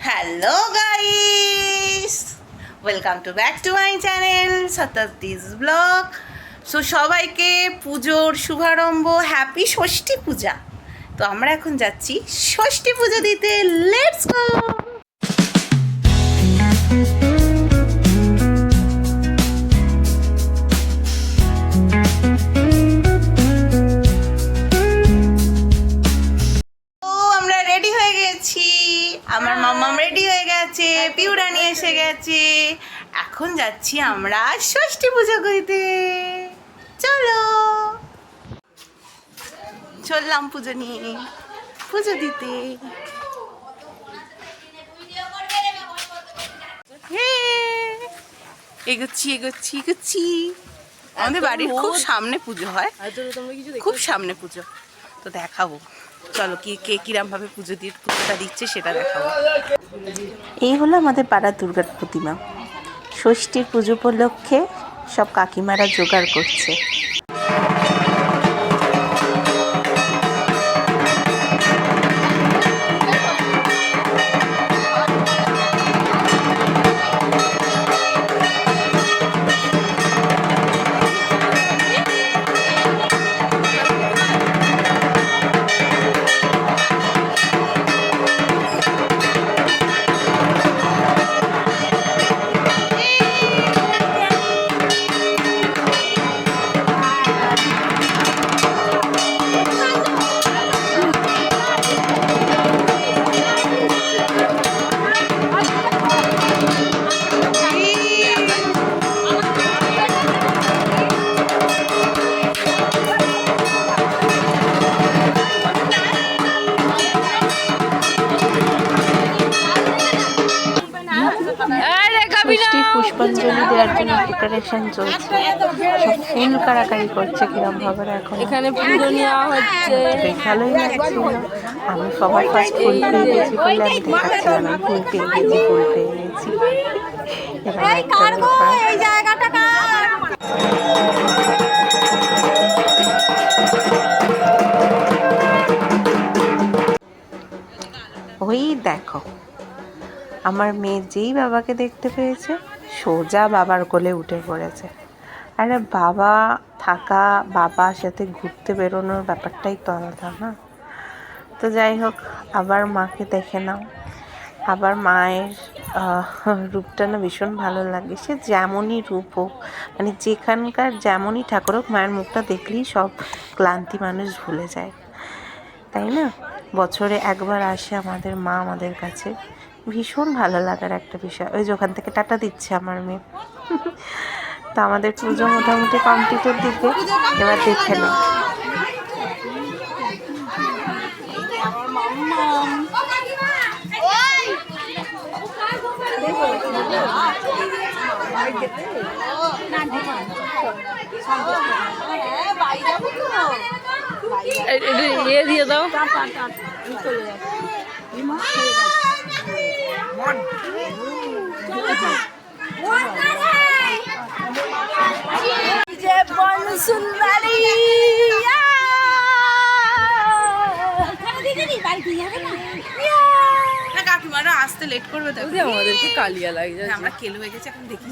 Hello guys, welcome to back to my channel Shatabdi's vlog. So সবাইকে পুজোর শুভারম্ভ, happy ষষ্ঠী পূজা। তো আমরা এখন যাচ্ছি ষষ্ঠী পুজো দিতে, লেটস গো। আমার মাম্মাম রেডি হয়ে গেছে, পিউরানি এসে গেছে। এখন যাচ্ছি আমরা ষষ্ঠী পুজো করতে। চলো, চললাম পুজো নিয়ে, পুজো দিতে। এগোচ্ছি এগোচ্ছি এগোচ্ছি। আমাদের বাড়ির খুব সামনে পুজো হয়, খুব সামনে পুজো। তো দেখাবো, চলো কে কিরম ভাবে পুজোটা দিচ্ছে সেটা দেখাবো। এই হলো আমাদের পাড়ার দুর্গার প্রতিমা। ষষ্ঠীর পুজো উপলক্ষে সব কাকিমারা জোগাড় করছে। পুষ্পাঞ্জলি দেওয়ার জন্য প্রিপারেশন চলছে, সব ফুল কাড়াকাড়ি করছে কিরম ভাবে। এখন এখানে পুজো নেওয়া হচ্ছে, ভালোই লাগছিল। আমি সবার ফার্স্ট ফুল পেয়ে গেছি বলে আমি দেখাচ্ছিলাম, আমি ফুল পেয়ে গেছি। ওই দেখো, আমার মেয়ে যেই বাবাকে দেখতে পেয়েছে সোজা বাবার কোলে উঠে পড়েছে। আরে বাবা থাকা, বাবার সাথে ঘুরতে বেরোনোর ব্যাপারটাই তো আলাদা না। তো যাই হোক, আবার মাকে দেখে নাও। আবার মায়ের রূপটা না ভীষণ ভালো লাগে। সে যেমনই রূপ হোক, মানে যেখানকার যেমনই ঠাকুর হোক, মায়ের মুখটা দেখলেই সব ক্লান্তি মানুষ ভুলে যায়, তাই না? বছরে একবার আসে আমাদের মা আমাদের কাছে, ভীষণ ভালো লাগার একটা বিষয়। ওই যে ওখান থেকে টাটা দিচ্ছে আমার মেয়ে। তো আমাদের পুজো মোটামুটি কমপ্লিটের দিকে, এবার দেখে নাও। দিয়ে দাও। কাকিমারা আসতে লেট করবে, আমাদেরকে কালিয়া লাগে, আমরা কেলো হয়ে গেছে এখন দেখি।